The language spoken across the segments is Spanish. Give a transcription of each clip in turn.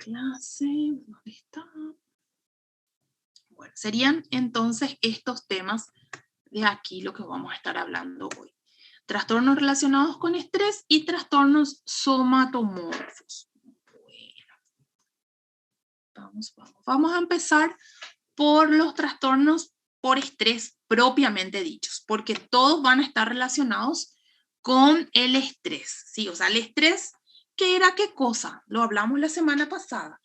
clase, ¿dónde está? Bueno, serían entonces estos temas de aquí lo que vamos a estar hablando hoy. Trastornos relacionados con estrés y trastornos somatomorfos. Bueno, vamos a empezar por los trastornos por estrés propiamente dichos, porque todos van a estar relacionados con el estrés, ¿sí? O sea, el estrés, ¿qué era qué cosa? Lo hablamos la semana pasada,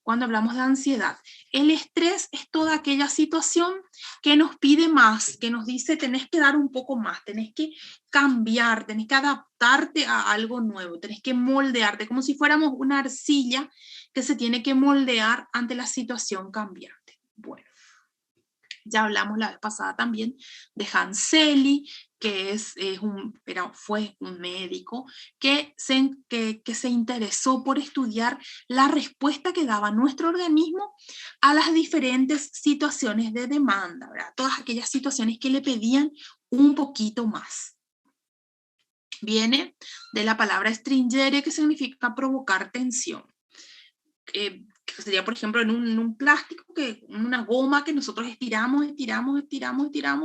cuando hablamos de ansiedad. El estrés es toda aquella situación que nos pide más, que nos dice tenés que dar un poco más, tenés que cambiar, tenés que adaptarte a algo nuevo, tenés que moldearte, como si fuéramos una arcilla que se tiene que moldear ante la situación cambiante. Bueno, ya hablamos la vez pasada también de Hans Selye, que fue un médico que se interesó por estudiar la respuesta que daba nuestro organismo a las diferentes situaciones de demanda, ¿verdad? Todas aquellas situaciones que le pedían un poquito más. Viene de la palabra stringere, que significa provocar tensión. Que sería, por ejemplo, en un plástico, en una goma que nosotros estiramos,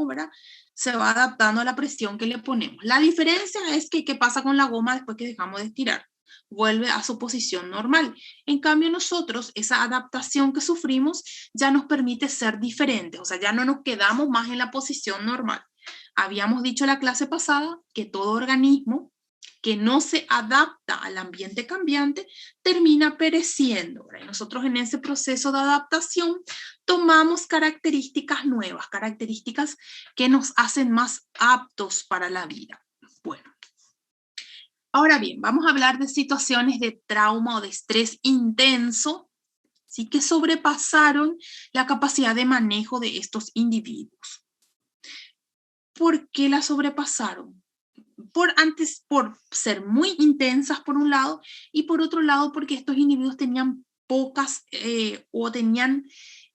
¿verdad? Se va adaptando a la presión que le ponemos. La diferencia es que, ¿qué pasa con la goma después que dejamos de estirar? Vuelve a su posición normal. En cambio, nosotros, esa adaptación que sufrimos ya nos permite ser diferentes, o sea, ya no nos quedamos más en la posición normal. Habíamos dicho en la clase pasada que todo organismo que no se adapta al ambiente cambiante termina pereciendo, ¿verdad? Y nosotros en ese proceso de adaptación tomamos características nuevas, características que nos hacen más aptos para la vida. Bueno, ahora bien, vamos a hablar de situaciones de trauma o de estrés intenso, ¿sí? Que sobrepasaron la capacidad de manejo de estos individuos. ¿Por qué la sobrepasaron? Por ser muy intensas por un lado y por otro lado porque estos individuos tenían pocas o tenían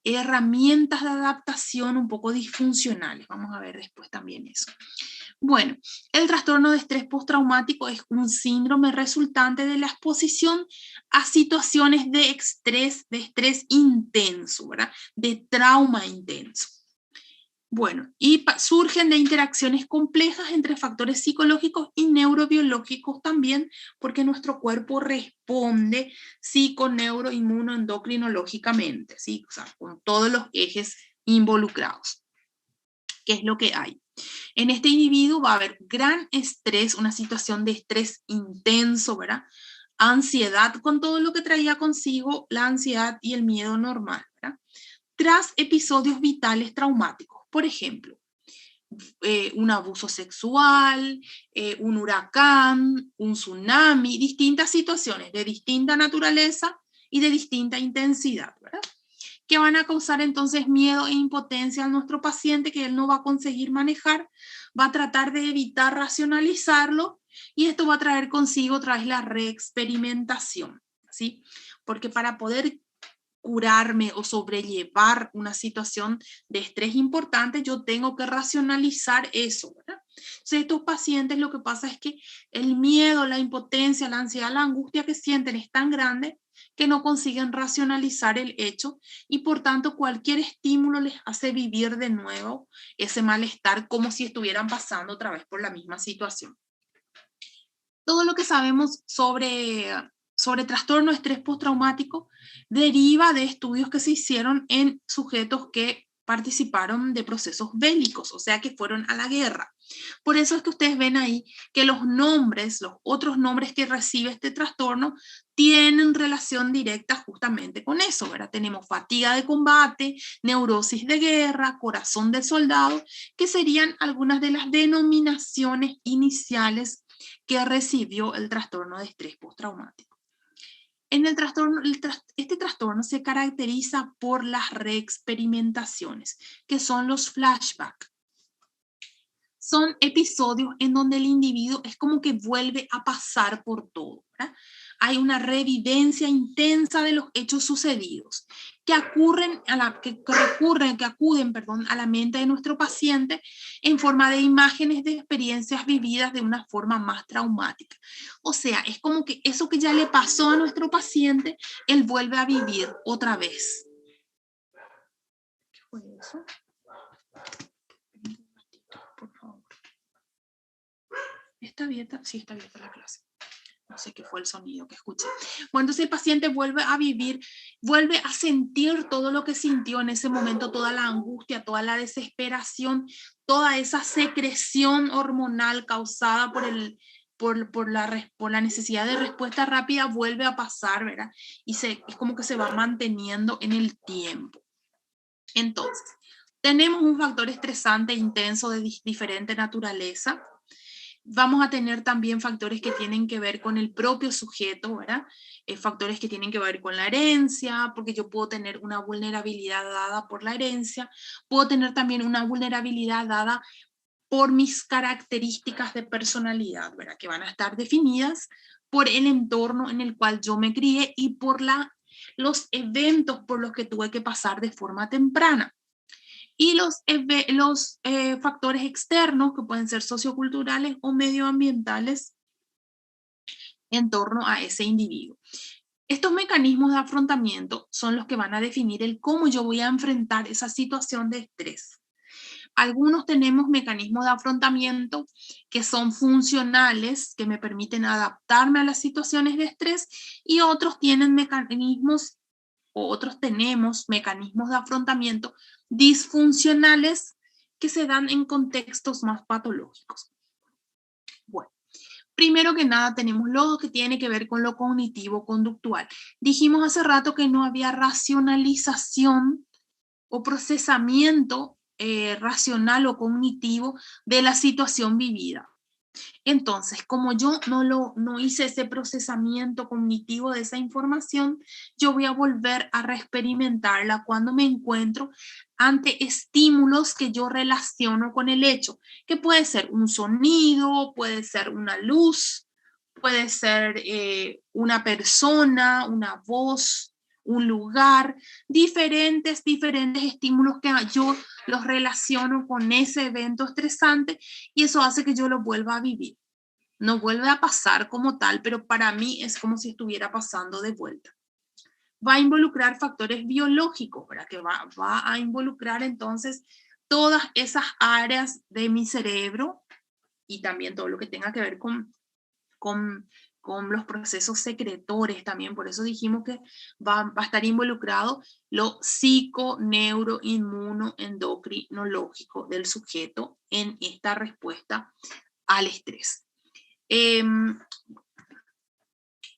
herramientas de adaptación un poco disfuncionales. Vamos a ver después también eso. Bueno, el trastorno de estrés postraumático es un síndrome resultante de la exposición a situaciones de estrés intenso, ¿verdad? De trauma intenso. Bueno, y surgen de interacciones complejas entre factores psicológicos y neurobiológicos también, porque nuestro cuerpo responde psico-neuro-inmuno-endocrinológicamente, ¿sí? O sea, con todos los ejes involucrados. ¿Qué es lo que hay? En este individuo va a haber gran estrés, una situación de estrés intenso, ¿verdad? Ansiedad, con todo lo que traía consigo la ansiedad y el miedo normal, ¿verdad? Tras episodios vitales traumáticos. Por ejemplo, un abuso sexual, un huracán, un tsunami, distintas situaciones de distinta naturaleza y de distinta intensidad, ¿verdad? Que van a causar entonces miedo e impotencia a nuestro paciente que él no va a conseguir manejar, va a tratar de evitar racionalizarlo y esto va a traer consigo otra vez la reexperimentación, ¿sí? Porque para poder curarme o sobrellevar una situación de estrés importante, yo tengo que racionalizar eso, ¿verdad? Entonces, estos pacientes lo que pasa es que el miedo, la impotencia, la ansiedad, la angustia que sienten es tan grande que no consiguen racionalizar el hecho y por tanto cualquier estímulo les hace vivir de nuevo ese malestar como si estuvieran pasando otra vez por la misma situación. Todo lo que sabemos sobre trastorno de estrés postraumático deriva de estudios que se hicieron en sujetos que participaron de procesos bélicos, o sea, que fueron a la guerra. Por eso es que ustedes ven ahí que los otros nombres que recibe este trastorno, tienen relación directa justamente con eso, ¿verdad? Tenemos fatiga de combate, neurosis de guerra, corazón del soldado, que serían algunas de las denominaciones iniciales que recibió el trastorno de estrés postraumático. Este trastorno se caracteriza por las reexperimentaciones, que son los flashbacks. Son episodios en donde el individuo es como que vuelve a pasar por todo, ¿verdad? Hay una revivencia intensa de los hechos sucedidos, que acuden a la mente de nuestro paciente en forma de imágenes de experiencias vividas de una forma más traumática. O sea, es como que eso que ya le pasó a nuestro paciente, él vuelve a vivir otra vez. ¿Qué fue eso? Por favor. ¿Está abierta? Sí, está abierta la clase. No sé qué fue el sonido que escuché. Bueno, entonces el paciente vuelve a vivir, vuelve a sentir todo lo que sintió en ese momento, toda la angustia, toda la desesperación, toda esa secreción hormonal causada por la necesidad de respuesta rápida, vuelve a pasar, ¿verdad? Y es como que se va manteniendo en el tiempo. Entonces, tenemos un factor estresante intenso de diferente naturaleza. Vamos a tener también factores que tienen que ver con el propio sujeto, ¿verdad? Factores que tienen que ver con la herencia, porque yo puedo tener una vulnerabilidad dada por la herencia, puedo tener también una vulnerabilidad dada por mis características de personalidad, ¿verdad? Que van a estar definidas por el entorno en el cual yo me crié y por los eventos por los que tuve que pasar de forma temprana. Y los factores externos, que pueden ser socioculturales o medioambientales, en torno a ese individuo. Estos mecanismos de afrontamiento son los que van a definir el cómo yo voy a enfrentar esa situación de estrés. Algunos tenemos mecanismos de afrontamiento que son funcionales, que me permiten adaptarme a las situaciones de estrés, y otros tienen mecanismos, o otros tenemos mecanismos de afrontamiento disfuncionales que se dan en contextos más patológicos. Bueno, primero que nada tenemos lo que tiene que ver con lo cognitivo-conductual. Dijimos hace rato que no había racionalización o procesamiento racional o cognitivo de la situación vivida. Entonces, como yo no hice ese procesamiento cognitivo de esa información, yo voy a volver a reexperimentarla cuando me encuentro ante estímulos que yo relaciono con el hecho, que puede ser un sonido, puede ser una luz, puede ser una persona, una voz, un lugar, diferentes estímulos que yo los relaciono con ese evento estresante, y eso hace que yo lo vuelva a vivir. No vuelve a pasar como tal, pero para mí es como si estuviera pasando de vuelta. Va a involucrar factores biológicos, ¿verdad? Que va a involucrar entonces todas esas áreas de mi cerebro y también todo lo que tenga que ver con los procesos secretores también. Por eso dijimos que va a estar involucrado lo psico, neuro, inmuno, endocrinológico del sujeto en esta respuesta al estrés.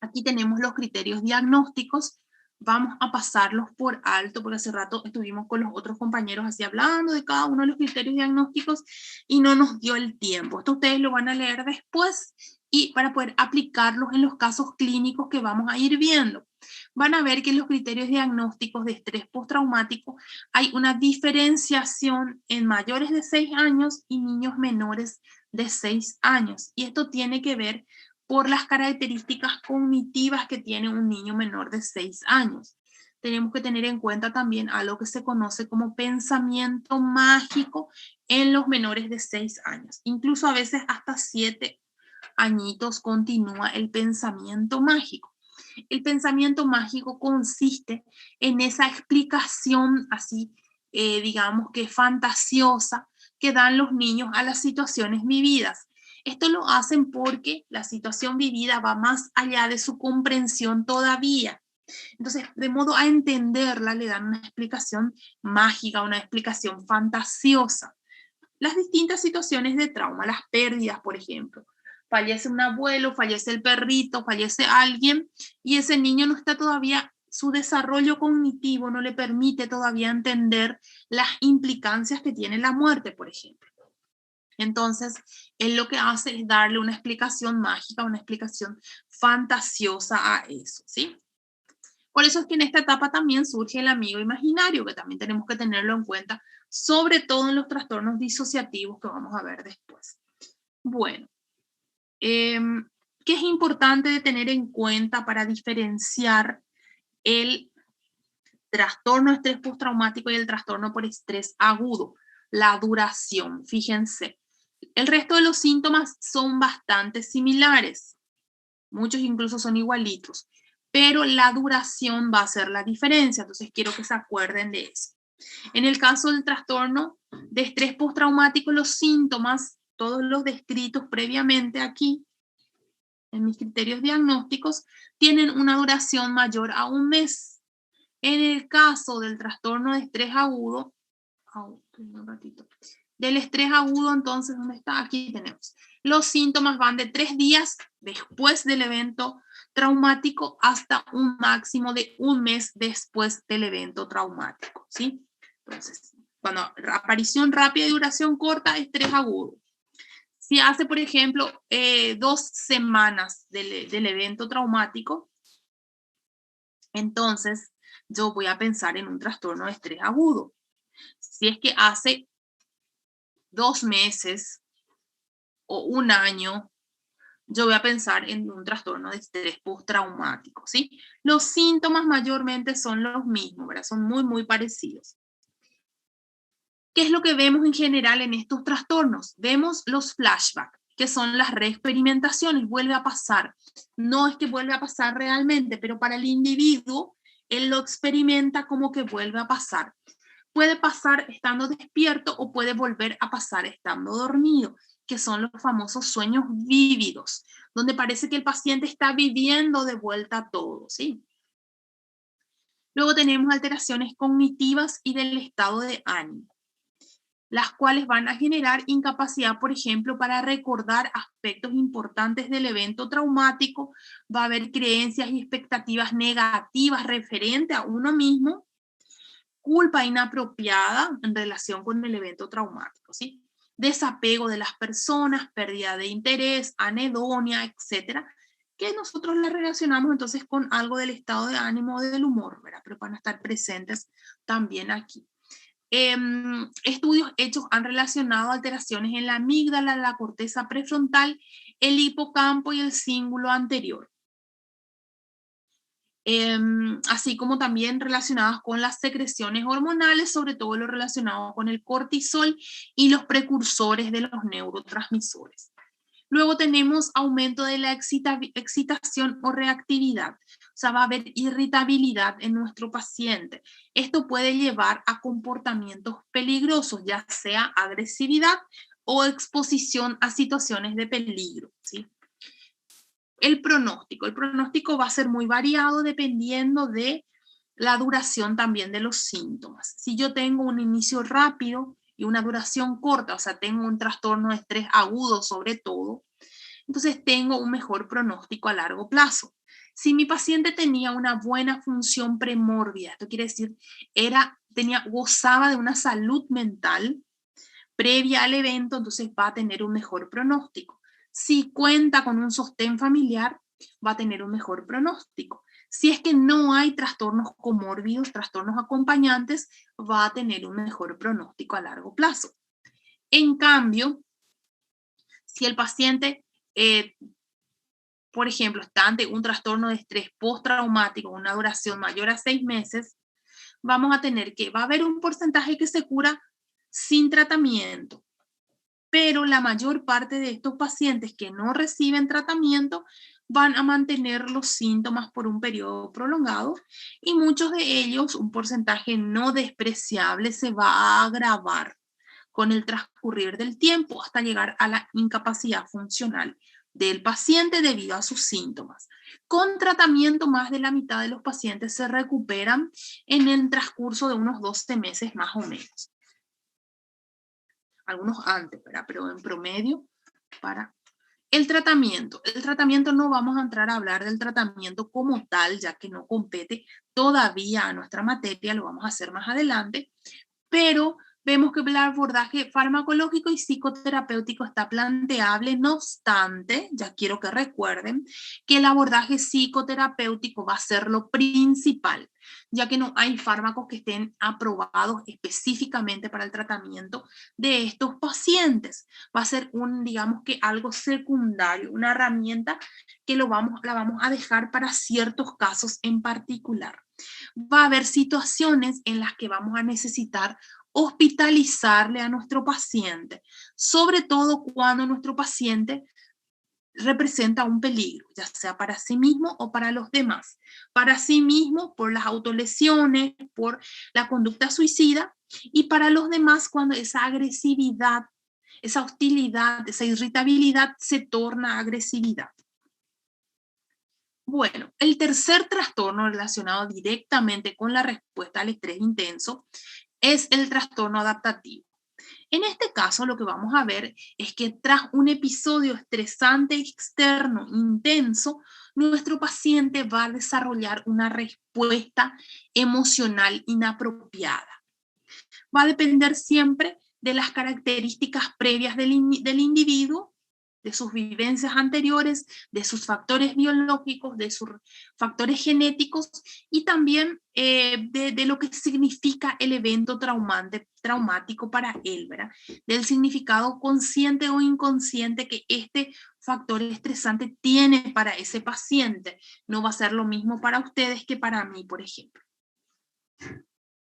Aquí tenemos los criterios diagnósticos. Vamos a pasarlos por alto, porque hace rato estuvimos con los otros compañeros así hablando de cada uno de los criterios diagnósticos y no nos dio el tiempo. Esto ustedes lo van a leer después y para poder aplicarlos en los casos clínicos que vamos a ir viendo. Van a ver que en los criterios diagnósticos de estrés postraumático hay una diferenciación en mayores de 6 años y niños menores de 6 años. Y esto tiene que ver por las características cognitivas que tiene un niño menor de 6 años. Tenemos que tener en cuenta también algo que se conoce como pensamiento mágico en los menores de 6 años. Incluso a veces hasta 7 añitos continúa el pensamiento mágico. El pensamiento mágico consiste en esa explicación así, digamos que fantasiosa, que dan los niños a las situaciones vividas. Esto lo hacen porque la situación vivida va más allá de su comprensión todavía. Entonces, de modo a entenderla, le dan una explicación mágica, una explicación fantasiosa. Las distintas situaciones de trauma, las pérdidas, por ejemplo. Fallece un abuelo, fallece el perrito, fallece alguien, y ese niño no está todavía, su desarrollo cognitivo no le permite todavía entender las implicancias que tiene la muerte, por ejemplo. Entonces, él lo que hace es darle una explicación mágica, una explicación fantasiosa a eso, ¿sí? Por eso es que en esta etapa también surge el amigo imaginario, que también tenemos que tenerlo en cuenta, sobre todo en los trastornos disociativos que vamos a ver después. Bueno, ¿qué es importante de tener en cuenta para diferenciar el trastorno de estrés postraumático y el trastorno por estrés agudo. La duración, fíjense. El resto de los síntomas son bastante similares. Muchos incluso son igualitos. Pero la duración va a ser la diferencia. Entonces quiero que se acuerden de eso. En el caso del trastorno de estrés postraumático, los síntomas, todos los descritos previamente aquí, en mis criterios diagnósticos, tienen una duración mayor a 1 mes. En el caso del trastorno de estrés agudo, del estrés agudo, entonces, ¿dónde está? Aquí tenemos. Los síntomas van de 3 días después del evento traumático hasta un máximo de 1 mes después del evento traumático, ¿sí? Entonces, cuando aparición rápida y duración corta, estrés agudo. Si hace, por ejemplo, 2 semanas del evento traumático, entonces yo voy a pensar en un trastorno de estrés agudo. Si es que hace 2 meses o 1 año, yo voy a pensar en un trastorno de estrés postraumático, ¿sí? Los síntomas mayormente son los mismos, ¿verdad? Son muy, muy parecidos. ¿Qué es lo que vemos en general en estos trastornos? Vemos los flashbacks, que son las reexperimentaciones, vuelve a pasar. No es que vuelve a pasar realmente, pero para el individuo, él lo experimenta como que vuelve a pasar. Puede pasar estando despierto o puede volver a pasar estando dormido, que son los famosos sueños vívidos, donde parece que el paciente está viviendo de vuelta todo, ¿sí? Luego tenemos alteraciones cognitivas y del estado de ánimo, las cuales van a generar incapacidad, por ejemplo, para recordar aspectos importantes del evento traumático. Va a haber creencias y expectativas negativas referente a uno mismo, culpa inapropiada en relación con el evento traumático, ¿sí? Desapego de las personas, pérdida de interés, anedonia, etcétera, que nosotros la relacionamos entonces con algo del estado de ánimo o del humor, ¿verdad? Pero van a estar presentes también aquí. Estudios hechos han relacionado alteraciones en la amígdala, la corteza prefrontal, el hipocampo y el cíngulo anterior. Así como también relacionadas con las secreciones hormonales, sobre todo lo relacionado con el cortisol y los precursores de los neurotransmisores. Luego tenemos aumento de la excitación o reactividad, o sea, va a haber irritabilidad en nuestro paciente. Esto puede llevar a comportamientos peligrosos, ya sea agresividad o exposición a situaciones de peligro, ¿sí? El pronóstico va a ser muy variado dependiendo de la duración también de los síntomas. Si yo tengo un inicio rápido y una duración corta, o sea, tengo un trastorno de estrés agudo sobre todo, entonces tengo un mejor pronóstico a largo plazo. Si mi paciente tenía una buena función premórbida, esto quiere decir, gozaba de una salud mental previa al evento, entonces va a tener un mejor pronóstico. Si cuenta con un sostén familiar, va a tener un mejor pronóstico. Si es que no hay trastornos comórbidos, trastornos acompañantes, va a tener un mejor pronóstico a largo plazo. En cambio, si el paciente, por ejemplo, está ante un trastorno de estrés postraumático, una duración mayor a 6 meses, va a haber un porcentaje que se cura sin tratamiento. Pero la mayor parte de estos pacientes que no reciben tratamiento van a mantener los síntomas por un periodo prolongado y muchos de ellos, un porcentaje no despreciable, se va a agravar con el transcurrir del tiempo hasta llegar a la incapacidad funcional del paciente debido a sus síntomas. Con tratamiento, más de la mitad de los pacientes se recuperan en el transcurso de unos 12 meses más o menos. Algunos antes, ¿verdad? Pero en promedio para el tratamiento. El tratamiento no vamos a entrar a hablar del tratamiento como tal, ya que no compete todavía a nuestra materia, lo vamos a hacer más adelante, pero Vemos que el abordaje farmacológico y psicoterapéutico está planteable, no obstante, ya quiero que recuerden que el abordaje psicoterapéutico va a ser lo principal, ya que no hay fármacos que estén aprobados específicamente para el tratamiento de estos pacientes. Va a ser digamos que algo secundario, una herramienta que la vamos a dejar para ciertos casos en particular. Va a haber situaciones en las que vamos a necesitar hospitalizarle a nuestro paciente, sobre todo cuando nuestro paciente representa un peligro, ya sea para sí mismo o para los demás. Para sí mismo por las autolesiones, por la conducta suicida, y para los demás cuando esa agresividad, esa hostilidad, esa irritabilidad se torna agresividad. Bueno, el tercer trastorno relacionado directamente con la respuesta al estrés intenso es el trastorno adaptativo. En este caso, lo que vamos a ver es que tras un episodio estresante externo intenso, nuestro paciente va a desarrollar una respuesta emocional inapropiada. Va a depender siempre de las características previas del individuo, de sus vivencias anteriores, de sus factores biológicos, de sus factores genéticos y también de lo que significa el evento traumático para él, ¿verdad? Del significado consciente o inconsciente que este factor estresante tiene para ese paciente. No va a ser lo mismo para ustedes que para mí, por ejemplo.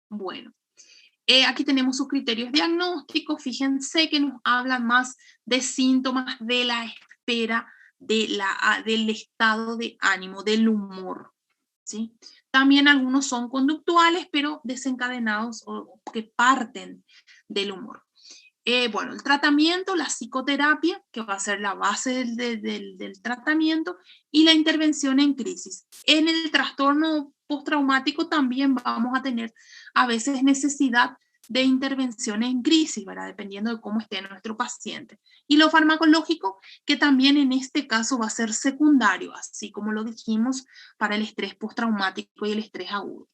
Bueno. Aquí tenemos sus criterios diagnósticos. Fíjense que nos hablan más de síntomas de la espera, del estado de ánimo, del humor, ¿sí? También algunos son conductuales, pero desencadenados o que parten del humor. Bueno, el tratamiento, la psicoterapia, que va a ser la base del tratamiento, y la intervención en crisis. En el trastorno postraumático también vamos a tener a veces necesidad de intervención en crisis, ¿verdad? Dependiendo de cómo esté nuestro paciente. Y lo farmacológico, que también en este caso va a ser secundario, así como lo dijimos para el estrés postraumático y el estrés agudo.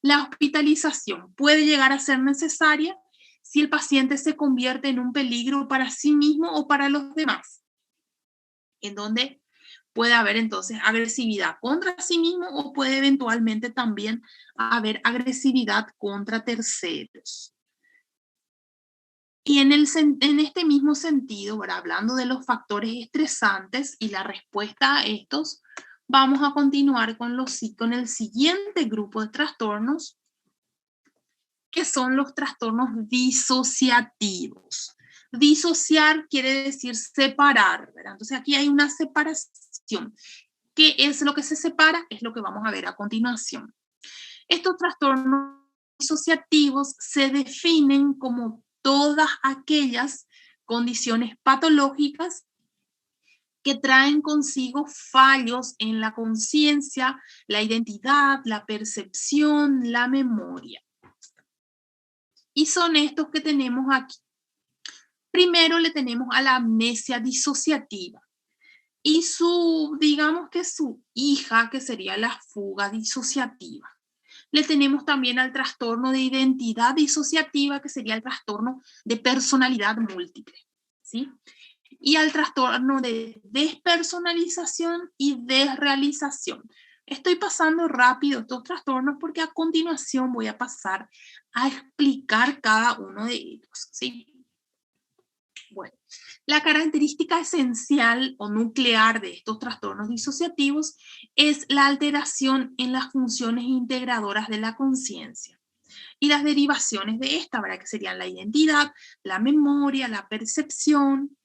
La hospitalización puede llegar a ser necesaria si el paciente se convierte en un peligro para sí mismo o para los demás, en donde puede haber entonces agresividad contra sí mismo o puede eventualmente también haber agresividad contra terceros. Y en este mismo sentido, ¿verdad? Hablando de los factores estresantes y la respuesta a estos, vamos a continuar con el siguiente grupo de trastornos, que son los trastornos disociativos. Disociar quiere decir separar, ¿verdad? Entonces aquí hay una separación. ¿Qué es lo que se separa? Es lo que vamos a ver a continuación. Estos trastornos disociativos se definen como todas aquellas condiciones patológicas que traen consigo fallos en la conciencia, la identidad, la percepción, la memoria. Y son estos que tenemos aquí. Primero le tenemos a la amnesia disociativa y digamos que su hija, que sería la fuga disociativa. Le tenemos también al trastorno de identidad disociativa, que sería el trastorno de personalidad múltiple, ¿sí? Y al trastorno de despersonalización y desrealización. Estoy pasando rápido estos trastornos porque a continuación voy a pasar a explicar cada uno de ellos, ¿sí? Bueno, la característica esencial o nuclear de estos trastornos disociativos es la alteración en las funciones integradoras de la conciencia y las derivaciones de esta, ¿verdad? Que serían la identidad, la memoria, la percepción.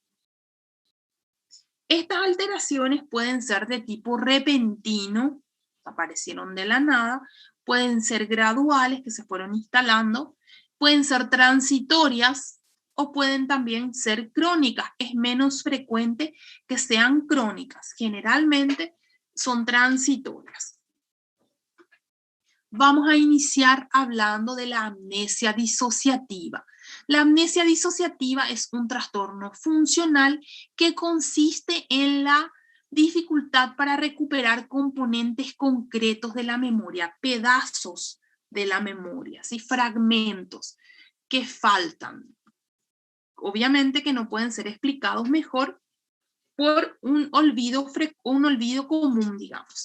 Estas alteraciones pueden ser de tipo repentino, aparecieron de la nada, pueden ser graduales, que se fueron instalando, pueden ser transitorias o pueden también ser crónicas. Es menos frecuente que sean crónicas, generalmente son transitorias. Vamos a iniciar hablando de la amnesia disociativa. La amnesia disociativa es un trastorno funcional que consiste en la dificultad para recuperar componentes concretos de la memoria, pedazos de la memoria, ¿sí? Fragmentos. que faltan. Obviamente que no pueden ser explicados mejor por un olvido común, digamos.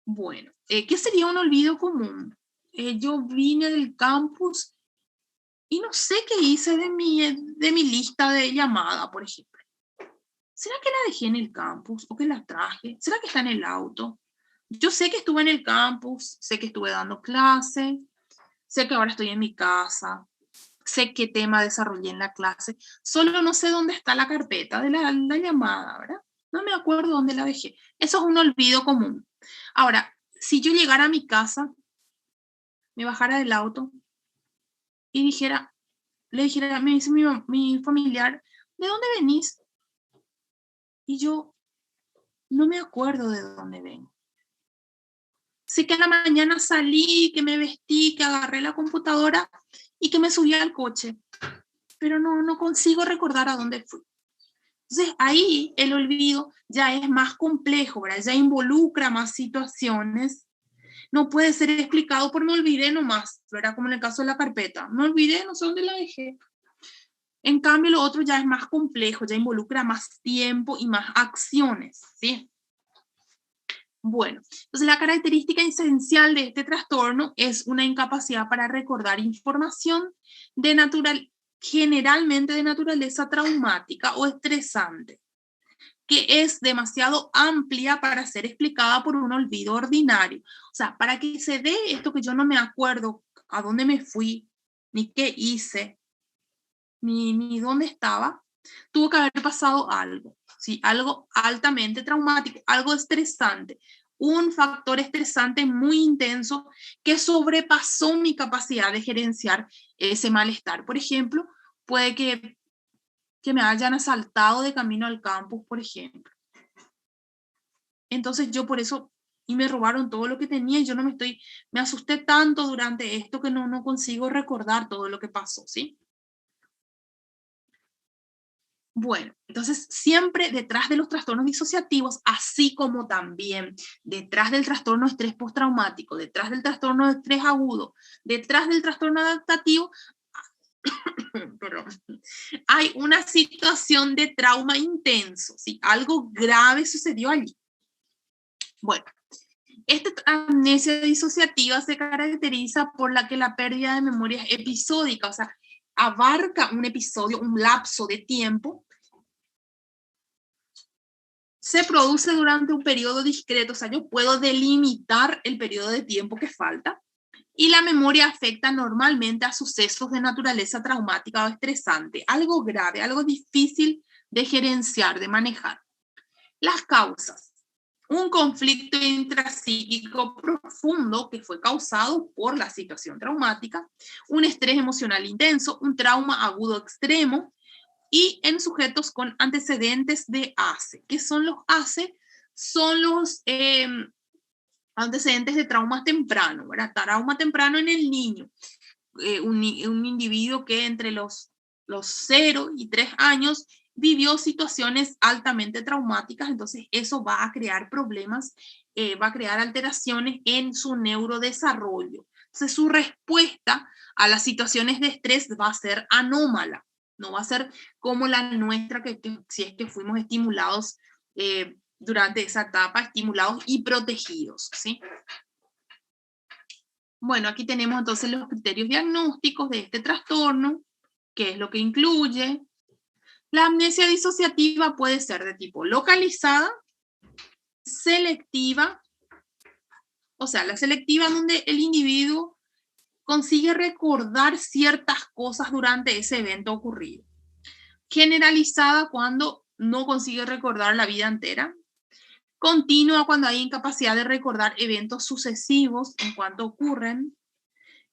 Bueno, ¿qué sería un olvido común? Yo vine del campus y no sé qué hice de mi lista de llamada, por ejemplo. ¿Será que la dejé en el campus o que la traje? ¿Será que está en el auto? Yo sé que estuve en el campus, sé que estuve dando clase, sé que ahora estoy en mi casa, sé qué tema desarrollé en la clase, solo no sé dónde está la carpeta de la llamada, ¿verdad? No me acuerdo dónde la dejé. Eso es un olvido común. Ahora, si yo llegara a mi casa, me bajara del auto y le dijera, me dice mi familiar, ¿de dónde venís? Y yo no me acuerdo de dónde vengo. Sé que a la mañana salí, que me vestí, que agarré la computadora y que me subí al coche, pero no consigo recordar a dónde fui. Entonces ahí el olvido ya es más complejo, ¿verdad? Ya involucra más situaciones. No puede ser explicado por me olvidé nomás, ¿verdad? Como en el caso de la carpeta. Me olvidé, no sé dónde la dejé. En cambio, lo otro ya es más complejo, ya involucra más tiempo y más acciones, ¿sí? Bueno, entonces la característica esencial de este trastorno es una incapacidad para recordar información generalmente de naturaleza traumática o estresante, que es demasiado amplia para ser explicada por un olvido ordinario. O sea, para que se dé esto que yo no me acuerdo a dónde me fui, ni qué hice, ni dónde estaba, tuvo que haber pasado algo, ¿sí? Algo altamente traumático, algo estresante, un factor estresante muy intenso que sobrepasó mi capacidad de gerenciar ese malestar. Por ejemplo, puede que me hayan asaltado de camino al campus, por ejemplo. Entonces yo por eso, y me robaron todo lo que tenía y yo me asusté tanto durante esto que no consigo recordar todo lo que pasó, ¿sí? Bueno, entonces siempre detrás de los trastornos disociativos, así como también detrás del trastorno de estrés postraumático, detrás del trastorno de estrés agudo, detrás del trastorno adaptativo, perdón, hay una situación de trauma intenso, ¿sí? Algo grave sucedió allí. Bueno, esta amnesia disociativa se caracteriza por la que la pérdida de memoria es episódica, o sea, abarca un episodio, un lapso de tiempo, se produce durante un periodo discreto, o sea, yo puedo delimitar el periodo de tiempo que falta, y la memoria afecta normalmente a sucesos de naturaleza traumática o estresante, algo grave, algo difícil de gerenciar, de manejar. Las causas. Un conflicto intrapsíquico profundo que fue causado por la situación traumática, un estrés emocional intenso, un trauma agudo extremo, y en sujetos con antecedentes de ACE. ¿Qué son los ACE? Son los antecedentes de traumas temprano, ¿verdad? Trauma temprano en el niño. Un individuo que entre los 0 y 3 años vivió situaciones altamente traumáticas, entonces eso va a crear problemas, va a crear alteraciones en su neurodesarrollo. Entonces su respuesta a las situaciones de estrés va a ser anómala, no va a ser como la nuestra, que si es que fuimos estimulados durante esa etapa, estimulados y protegidos, ¿sí? Bueno, aquí tenemos entonces los criterios diagnósticos de este trastorno, que es lo que incluye. La amnesia disociativa puede ser de tipo localizada, selectiva, o sea, la selectiva donde el individuo consigue recordar ciertas cosas durante ese evento ocurrido. Generalizada cuando no consigue recordar la vida entera. Continua cuando hay incapacidad de recordar eventos sucesivos en cuanto ocurren.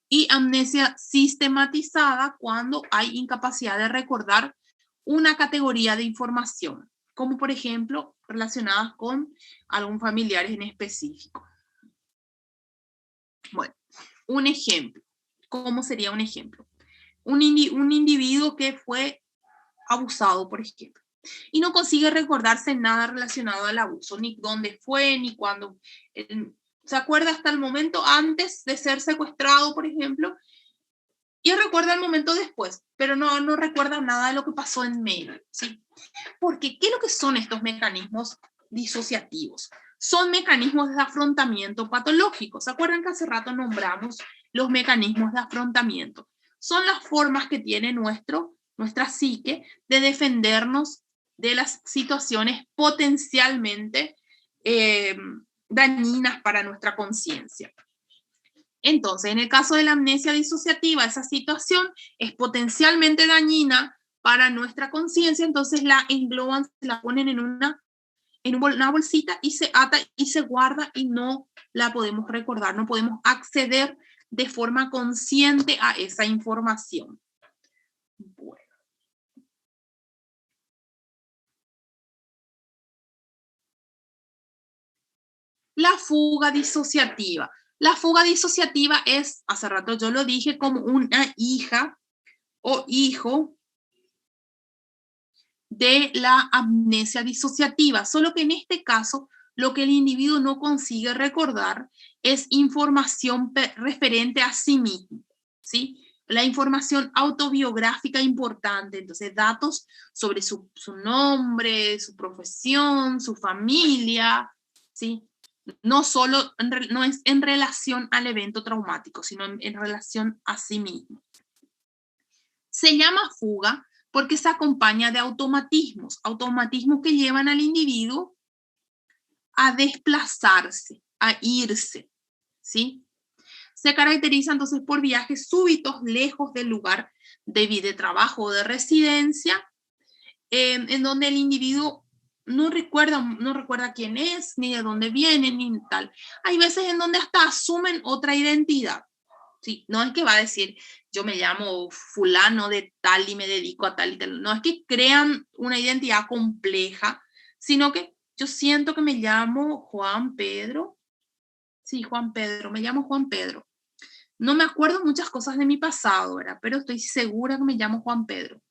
Y amnesia sistematizada cuando hay incapacidad de recordar una categoría de información, como por ejemplo relacionadas con algún familiar en específico. Bueno, un ejemplo. ¿Cómo sería un ejemplo? Un individuo que fue abusado, por ejemplo, y no consigue recordarse nada relacionado al abuso, ni dónde fue, ni cuándo. Se acuerda hasta el momento antes de ser secuestrado, por ejemplo, y recuerda el momento después, pero no recuerda nada de lo que pasó en medio, ¿sí? Porque, ¿qué es lo que son estos mecanismos disociativos? Son mecanismos de afrontamiento patológico. ¿Se acuerdan que hace rato nombramos los mecanismos de afrontamiento? Son las formas que tiene nuestra psique de defendernos de las situaciones potencialmente dañinas para nuestra conciencia. Entonces, en el caso de la amnesia disociativa, esa situación es potencialmente dañina para nuestra conciencia, entonces la engloban, la ponen en una bolsita y se ata y se guarda y no la podemos recordar, no podemos acceder de forma consciente a esa información. Bueno. La fuga disociativa. La fuga disociativa es, hace rato yo lo dije, como una hija o hijo de la amnesia disociativa, solo que en este caso lo que el individuo no consigue recordar es información referente a sí mismo, ¿sí? La información autobiográfica importante, entonces datos sobre su nombre, su profesión, su familia, ¿sí? No solo, no es en relación al evento traumático, sino en relación a sí mismo. Se llama fuga porque se acompaña de automatismos que llevan al individuo a desplazarse, a irse, ¿sí? Se caracteriza entonces por viajes súbitos lejos del lugar de vida, de trabajo o de residencia, en donde el individuo no recuerda quién es, ni de dónde viene, ni tal. Hay veces en donde hasta asumen otra identidad. Sí, no es que va a decir, yo me llamo fulano de tal y me dedico a tal y tal. No es que crean una identidad compleja, sino que yo siento que me llamo Juan Pedro. Sí, Juan Pedro, me llamo Juan Pedro. No me acuerdo muchas cosas de mi pasado, ¿verdad? Pero estoy segura que me llamo Juan Pedro.